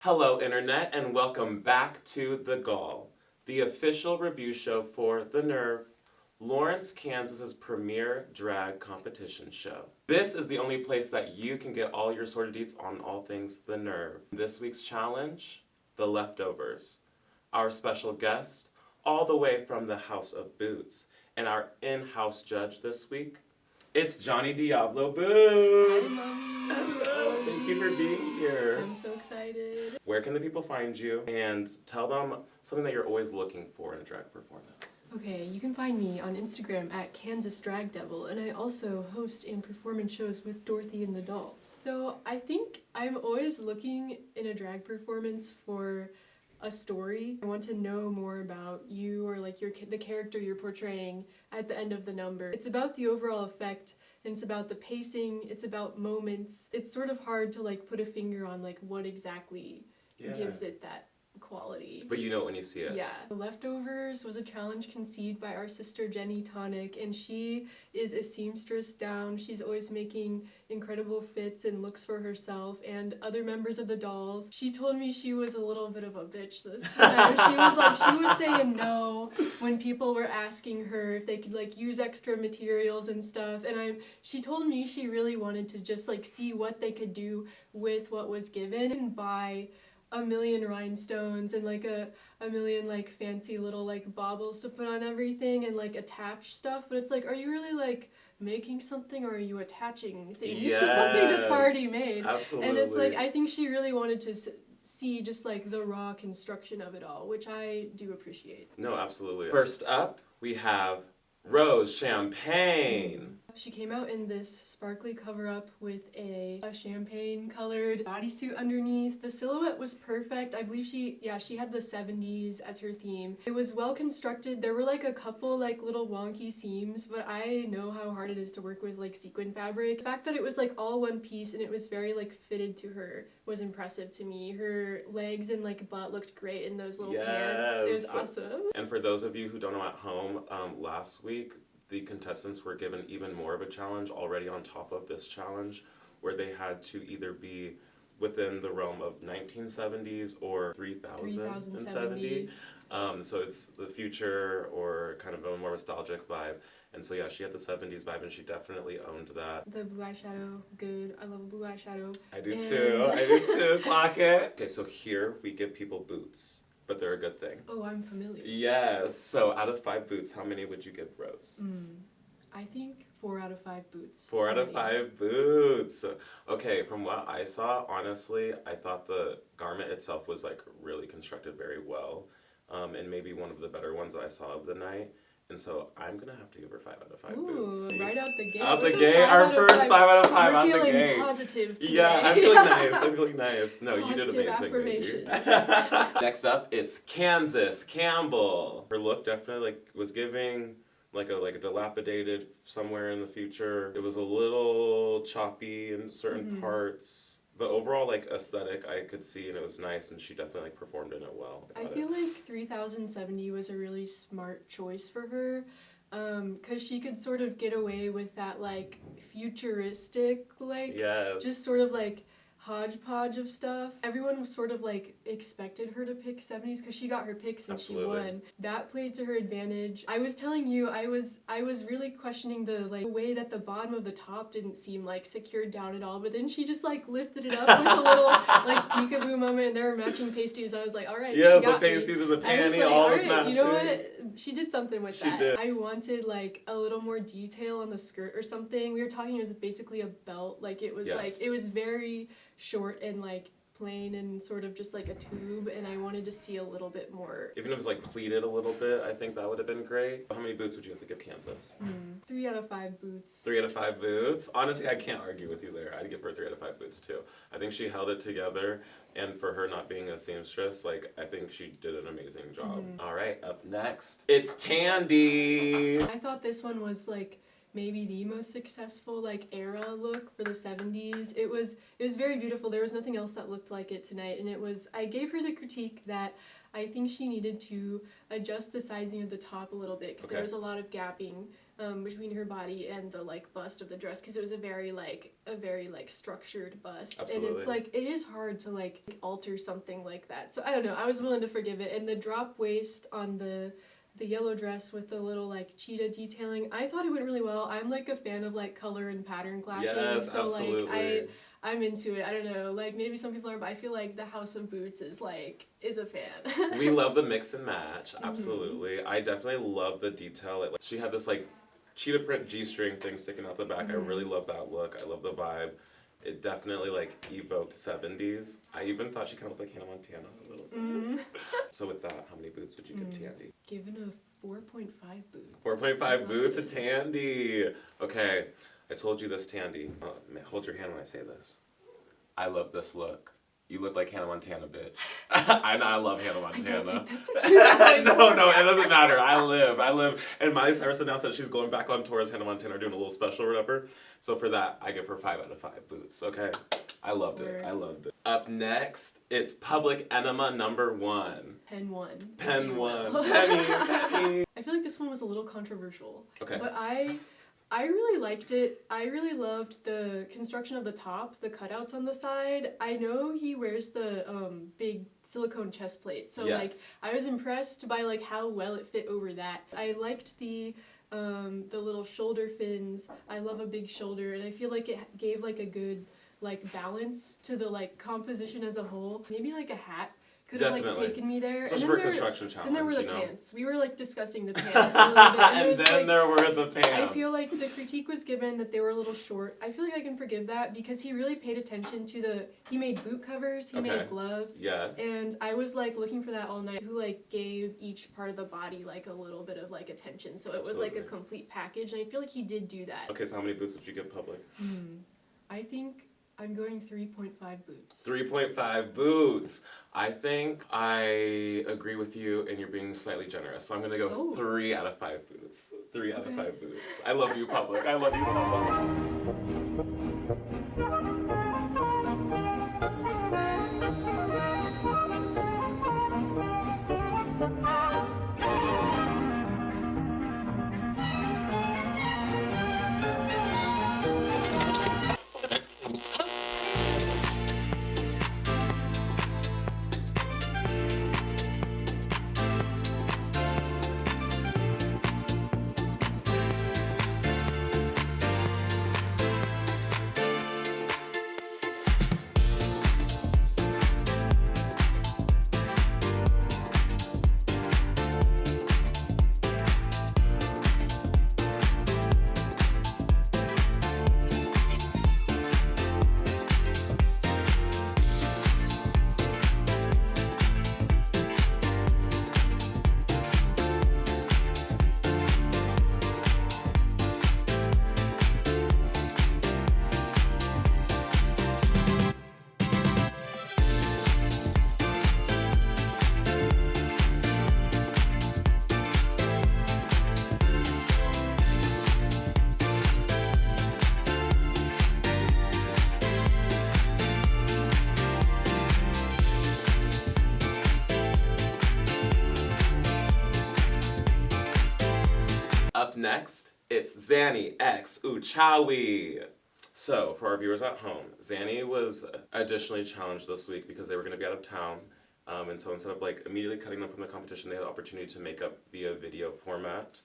Hello, Internet, and welcome back to The Gall, the official review show for The Nerve, Lawrence, Kansas's premier drag competition show. This is the only place that you can get all your sorted deets on all things The Nerve. This week's challenge, The Leftovers. Our special guest, all the way from the House of Boots, and our in-house judge this week, it's Johnny Diablo Boots! Hi, Hello, thank you for being here. I'm so excited. Where can the people find you? And tell them something that you're always looking for in a drag performance. Okay, you can find me on Instagram at Kansas Drag Devil, and I also host and perform in shows with Dorothy and the Dolls. So I think I'm always looking in a drag performance for a story. I want to know more about you or like the character you're portraying at the end of the number. It's about the overall effect, and it's about the pacing, it's about moments. It's sort of hard to like put a finger on like what exactly gives it that quality. But you know it when you see it. Yeah. The Leftovers was a challenge conceived by our sister Jenny Tonic, and she is a seamstress down. She's always making incredible fits and looks for herself and other members of the Dolls. She told me she was a little bit of a bitch this time. She was saying no when people were asking her if they could like use extra materials and stuff, and she told me she really wanted to just like see what they could do with what was given and buy a million rhinestones and like a million like fancy little like baubles to put on everything and like attach stuff, but it's like, are you really like making something, or are you attaching things to something that's already made? Absolutely. And it's like, I think she really wanted to see just like the raw construction of it all, which I do appreciate. No, absolutely. First up, we have Rose Champagne. She came out in this sparkly cover-up with a champagne-colored bodysuit underneath. The silhouette was perfect. I believe she had the 70s as her theme. It was well constructed. There were like a couple like little wonky seams, but I know how hard it is to work with like sequin fabric. The fact that it was like all one piece and it was very like fitted to her was impressive to me. Her legs and like butt looked great in those little pants. It was awesome. And for those of you who don't know at home, last week, the contestants were given even more of a challenge already on top of this challenge, where they had to either be within the realm of 1970s or 3070. So it's the future or kind of a more nostalgic vibe. And so yeah, she had the 70s vibe and she definitely owned that. The blue eyeshadow, good. I love a blue eyeshadow. I do too, clock it. Okay, so here we give people boots, but they're a good thing. Oh, I'm familiar. Yes. So out of 5 boots, how many would you give Rose? I think 4 out of 5 boots. 4 out of 5 boots. Okay, from what I saw, honestly, I thought the garment itself was like really constructed very well, and maybe one of the better ones that I saw of the night. And so I'm gonna have to give her 5 out of 5 boots. Right out the gate. Out the gate, our first 5 out of 5 out the gate. We're feeling positive today. Yeah, I'm feeling nice. I'm feeling nice. No, Positive you did amazing. affirmations. Next up, it's Kansas Campbell. Her look definitely like was giving like a dilapidated somewhere in the future. It was a little choppy in certain parts. The overall like aesthetic I could see, and it was nice, and she definitely like performed in it well. I feel like 3070 was a really smart choice for her, because she could sort of get away with that like futuristic like just sort of like hodgepodge of stuff. Everyone was sort of like expected her to pick 70s because she got her picks and she won. That played to her advantage. I was telling you, I was really questioning the like way that the bottom of the top didn't seem like secured down at all, but then she just like lifted it up with a little like peekaboo moment, and there were matching pasties. I was like, all right, yes, she got the pasties and the panty, like, all was matching. You know what? She did something with that. Did. I wanted like a little more detail on the skirt or something. We were talking, it was basically a belt. Like it was like, it was very short and like plain and sort of just like a tube, and I wanted to see a little bit more. Even if it was like pleated a little bit, I think that would have been great. How many boots would you have to give Kansas? 3 out of 5 boots. 3 out of 5 boots? Honestly, I can't argue with you there. I'd give her 3 out of 5 boots too. I think she held it together, and for her not being a seamstress, like I think she did an amazing job. All right, up next, it's Tandy. I thought this one was like maybe the most successful like era look for the 70s. It was very beautiful. There was nothing else that looked like it tonight, and I gave her the critique that I think she needed to adjust the sizing of the top a little bit because there was a lot of gapping between her body and the like bust of the dress, because it was a very like structured bust. Absolutely. And it's like it is hard to like alter something like that. So I don't know, I was willing to forgive it. And the drop waist on the yellow dress with the little like cheetah detailing, I thought it went really well. I'm like a fan of like color and pattern clashing. Yes, so absolutely. like I'm into it. I don't know, like maybe some people are, but I feel like the House of Boots is a fan. We love the mix and match, absolutely. I definitely love the detail. Like, she had this like cheetah print G-string thing sticking out the back. I really love that look. I love the vibe. It definitely like evoked 70s. I even thought she kind of looked like Hannah Montana a little bit. So with that, how many boots would you give Tandy? Given a 4.5 boots. 4.5 boots to Tandy. Okay, I told you this, Tandy. Hold your hand when I say this. I love this look. You look like Hannah Montana, bitch. I love Hannah Montana. I don't think that's what you're saying. No, it doesn't matter. I live. And Miley Cyrus announced that she's going back on tour as Hannah Montana, doing a little special or whatever. So for that, I give her 5 out of 5 boots, okay? I loved it. Up next, it's Public Enema #1. Pen 1. Pen 1. Penny. I feel like this one was a little controversial. Okay. But I really liked it. I really loved the construction of the top, the cutouts on the side. I know he wears the big silicone chest plate, so Yes. like I was impressed by like how well it fit over that. I liked the little shoulder fins. I love a big shoulder, and I feel like it gave like a good like balance to the like composition as a whole. Maybe like a hat could have like taken me there. Especially for a construction challenge. Then there were the you know? pants. We were like discussing the pants a little bit. And then there were the pants. I feel like the critique was given that they were a little short. I feel like I can forgive that because he really paid attention to he made boot covers, he made gloves. Yes. And I was like looking for that all night. Who like gave each part of the body like a little bit of like attention. So it was like a complete package, and I feel like he did do that. Okay, so how many boots would you give Public? I think I'm going 3.5 boots. 3.5 boots. I think I agree with you, and you're being slightly generous. So I'm gonna go 3 out of 5 boots. 3 out of 5 boots. I love you, Public. I love you so much. Up next, it's Zanny x Uchawi. So, for our viewers at home, Zanny was additionally challenged this week because they were going to be out of town. And so instead of like immediately cutting them from the competition, they had the opportunity to make up via video format.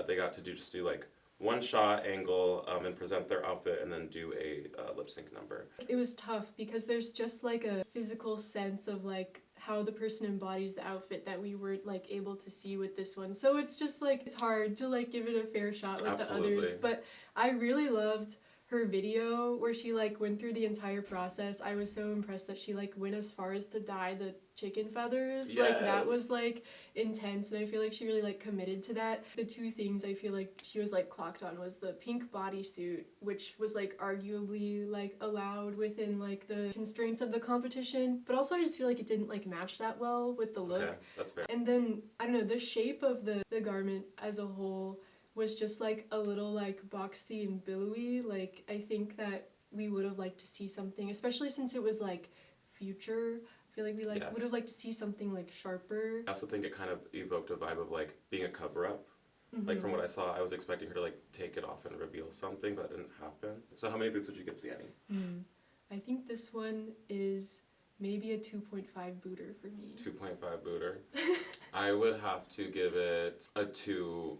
They got to just do like one shot angle and present their outfit and then do a lip sync number. It was tough because there's just like a physical sense of like how the person embodies the outfit that we were like able to see with this one. So it's just like it's hard to like give it a fair shot with the others. But I really loved her video where she like went through the entire process. I was so impressed that she like went as far as to dye the chicken feathers. Yes. Like that was like intense, and I feel like she really like committed to that. The two things I feel like she was like clocked on was the pink bodysuit, which was like arguably like allowed within like the constraints of the competition, but also I just feel like it didn't like match that well with the look. Okay, that's fair. And then I don't know, the shape of the garment as a whole was just like a little like boxy and billowy. Like I think that we would have liked to see something, especially since it was like future. I feel like we would have liked to see something like sharper. I also think it kind of evoked a vibe of like being a cover-up. Like from what I saw, I was expecting her to like take it off and reveal something, but that didn't happen. So how many boots would you give Zanny? I think this one is maybe a 2.5 booter for me. 2.5 booter. I would have to give it a 2.5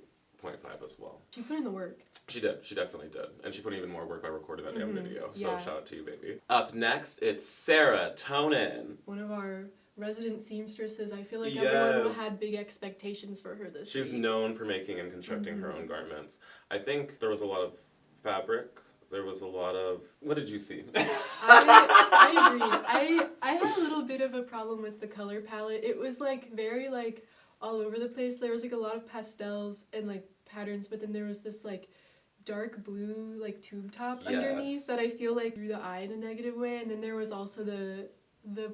as well. She put in the work. She did. She definitely did. And she put in even more work by recording that damn video. So Yeah. shout out to you, baby. Up next, it's Serotonin. One of our resident seamstresses. I feel like everyone had big expectations for her this She's week. known for making and constructing her own garments. I think there was a lot of fabric. There was a lot of... What did you see? I agreed. I had a little bit of a problem with the color palette. It was like very like all over the place. There was like a lot of pastels and like patterns, but then there was this like dark blue like tube top underneath that I feel like drew the eye in a negative way. And then there was also the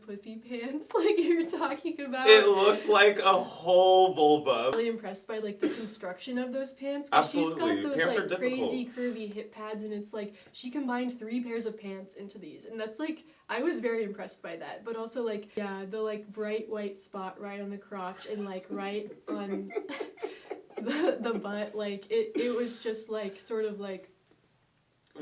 pussy pants like you were talking about. It looked like a whole vulva. Really impressed by like the construction of those pants. Absolutely. She's got those Pants are like difficult. crazy curvy hip pads, and it's like she combined 3 pairs of pants into these, and that's like I was very impressed by that. But also like the like bright white spot right on the crotch and like right on the butt, like it was just like sort of like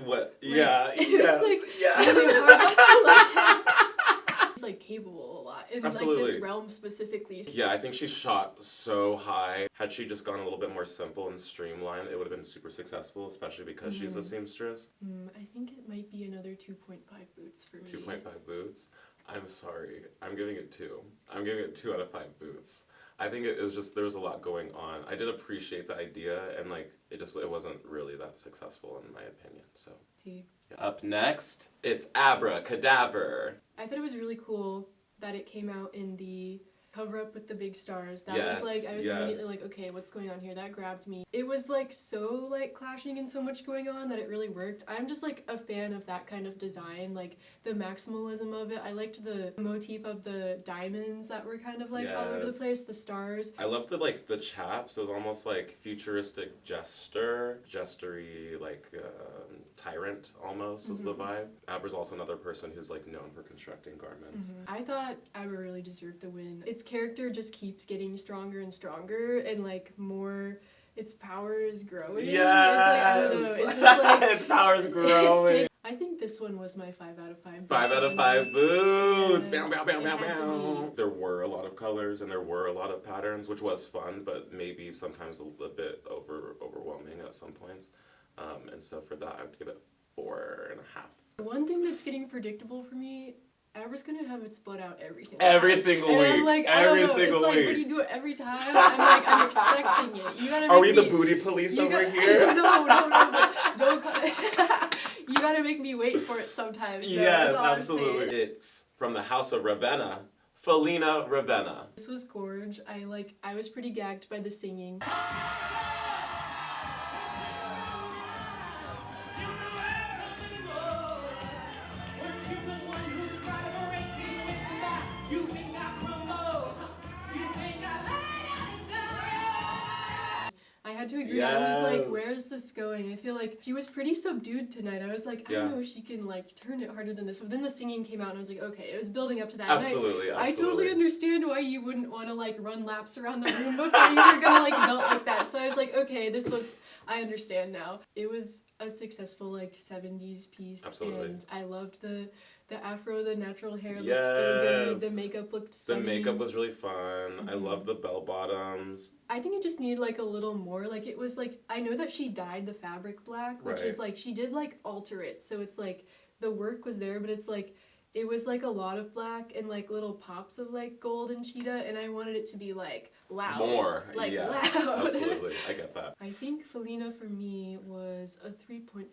What? like, Yeah. it Yes. was, like, Yes. really hard to, it's like capable a lot in Absolutely. like this realm specifically. Yeah, I think she shot so high. Had she just gone a little bit more simple and streamlined, it would have been super successful, especially because she's a seamstress. I think it might be another 2.5 boots for me. 2.5 boots. I'm sorry. I'm giving it 2. I'm giving it 2 out of 5 boots. I think it was just, there was a lot going on. I did appreciate the idea, and like, it wasn't really that successful in my opinion, so. See. Up next, it's Abracadaver. I thought it was really cool that it came out in the cover up with the big stars. That Yes, was like, I was yes. immediately like, okay, what's going on here? That grabbed me. It was like so like clashing and so much going on that it really worked. I'm just like a fan of that kind of design, like the maximalism of it. I liked the motif of the diamonds that were kind of like all over the Yes. place, the stars. I loved the chaps. It was almost like futuristic gestury, like tyrant almost was the vibe. Abra's also another person who's like known for constructing garments. I thought Abra really deserved the win. Its character just keeps getting stronger and stronger, and like more, its power is growing. Yes! It's like, I don't know, it's just like... its power's growing. I think this one was my 5 out of 5 boots. 5 out of 5 boots! Yeah, Bow, bow, bow, it bow, had to bow. There were a lot of colors and there were a lot of patterns, which was fun, but maybe sometimes a bit overwhelming at some points. And so for that, I would give it 4.5. The one thing that's getting predictable for me, Abra's gonna have its butt out every single Week. And I'm like, I don't know, single it's like, week. what do you do it every time? I'm like, I'm expecting it. You gotta make Are we me... the booty police You over got- here? No, don't you gotta make me wait for it sometimes. Though, Yes, that's all I'm absolutely. saying. It's from the House of Ravenna, Felina Ravenna. This was gorge. I was pretty gagged by the singing. I had to agree. I was like, Yes. where is this going? I feel like she was pretty subdued tonight. I was like, I don't know if she can like turn it harder than this. But then the singing came out and I was like, okay, it was building up to that. Absolutely, I totally understand why you wouldn't want to like run laps around the room before you were gonna like melt like that. So I was like, okay, I understand now. It was a successful like 70s piece. Absolutely. And I loved the afro, the natural hair looked so good. The makeup looked stunning. The makeup was really fun. I love the bell bottoms. I think it just needed like a little more. Like it was like, I know that she dyed the fabric black, which is like, she did like alter it. So it's like the work was there, but it's like, it was like a lot of black and like little pops of like gold and cheetah, and I wanted it to be like loud. More, like yeah, loud. absolutely, I get that. I think Felina for me was a 3.5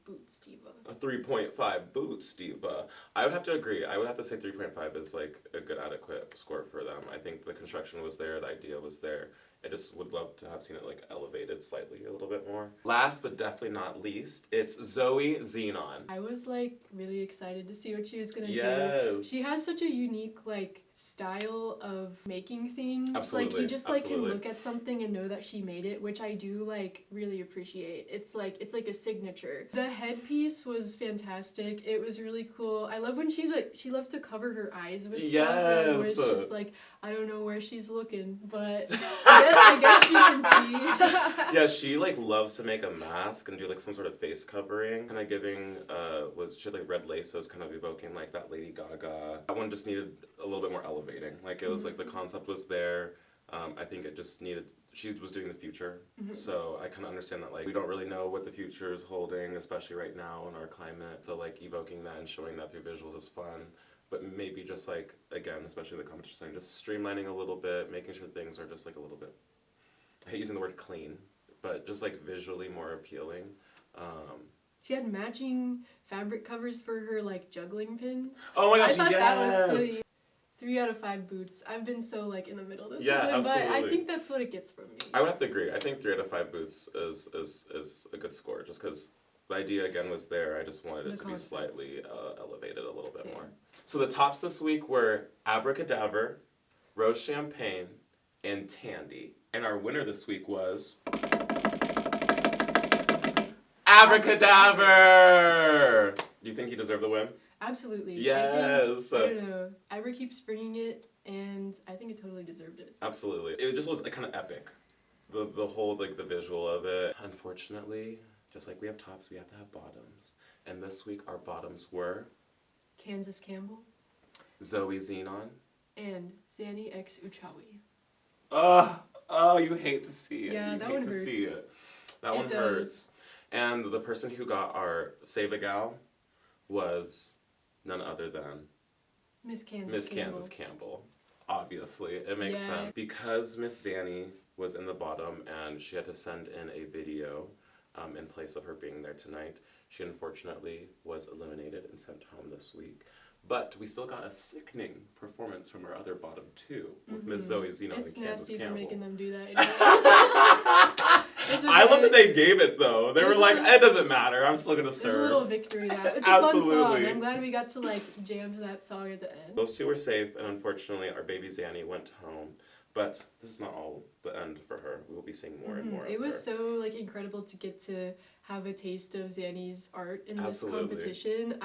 boots diva. A 3.5 boots diva. I would have to agree. I would have to say 3.5 is like a good adequate score for them. I think the construction was there, the idea was there. I just would love to have seen it like elevated slightly a little bit more. Last but definitely not least, it's Zoe Xenon. I was like really excited to see what she was gonna do. Yes. She has such a unique like style of making things. Absolutely. Like he just like can look at something and know that she made it, which I do like really appreciate. It's like a signature. The headpiece was fantastic. It was really cool. I love when she loves to cover her eyes with stuff. Where it's just like, I don't know where she's looking, but I guess you can see. Yeah, she like loves to make a mask and do like some sort of face covering. Kind of giving she had like red lace, so it was kind of evoking like that Lady Gaga. That one just needed a little bit more elevating. Like it was like the concept was there. I think it just needed. She was doing the future, so I kind of understand that like we don't really know what the future is holding, especially right now in our climate. So like evoking that and showing that through visuals is fun. But maybe just like, again, especially the competition thing, just streamlining a little bit, making sure things are just like a little bit, I hate using the word clean, but just like visually more appealing. She had matching fabric covers for her like juggling pins. Oh my gosh, I thought yes! that was silly. 3 out of 5 boots. I've been so like in the middle this time, absolutely. but I think that's what it gets from me. I would have to agree. I think 3 out of 5 boots is a good score, just because the idea again was there. I just wanted it to be slightly elevated a little bit more. So the tops this week were Abracadabra, Rose Champagne, and Tandy. And our winner this week was Abracadabra! Do you think he deserved the win? Absolutely. Yes. I don't know. Abra keeps bringing it, and I think it totally deserved it. Absolutely. It just was kind of epic. The whole, like, the visual of it. Unfortunately, just like we have tops, we have to have bottoms. And this week, our bottoms were Kansas Campbell, Zoe Xenon, and Zanny X Uchawi. Oh, you hate to see it. Yeah, you that hate one to hurts. see it. That It one does. hurts. And the person who got our Save a Gall was none other than Miss Kansas Miss Campbell. Kansas Campbell. Obviously, it makes Yeah. sense. Because Miss Zanny was in the bottom and she had to send in a video in place of her being there tonight, she unfortunately was eliminated and sent home this week. But we still got a sickening performance from our other bottom two with Miss Zoe Xenon and It's Kansas nasty Campbell. for making them do that. Anyways. I love that they gave it though. They were like, a- it doesn't matter. I'm still gonna There's serve. a little victory there. It's a Absolutely. fun song. I'm glad we got to like jam to that song at the end. Those two were safe, and unfortunately, our baby Zanny went home. But this is not all the end for her. We will be seeing more and more. It of was her. so like incredible to get to have a taste of Zanny's art in Absolutely. this competition.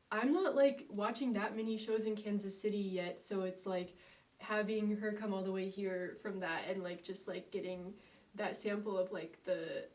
I'm not like watching that many shows in Kansas City yet, so it's like having her come all the way here from that and like just like getting that sample of like the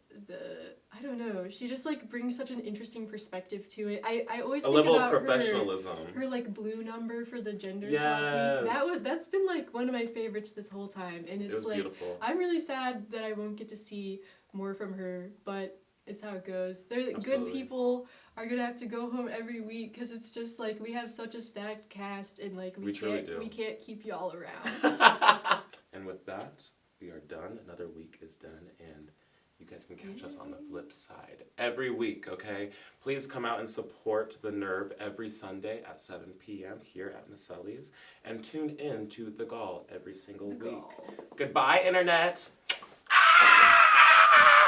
I don't know, she just like brings such an interesting perspective to it. I always A think level about of professionalism. her like blue number for the gender Yes. swap week. That's been like one of my favorites this whole time, and It it's was like beautiful. I'm really sad that I won't get to see more from her, but it's how it goes. Good Absolutely. people are gonna have to go home every week because it's just like we have such a stacked cast, and like We truly do. we can't keep y'all around. And with that, we are done. Another week is done, and you guys can catch us on the flip side every week, okay? Please come out and support The Nerve every Sunday at 7 p.m. here at Maceli's, and tune in to The Gall every single week. Gall. Goodbye, Internet!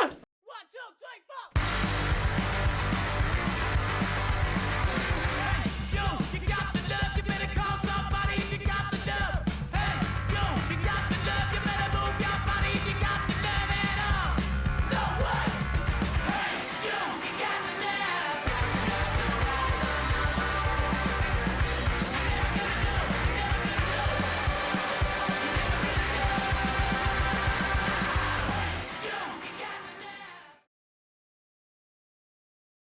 1, 2, 3, 4.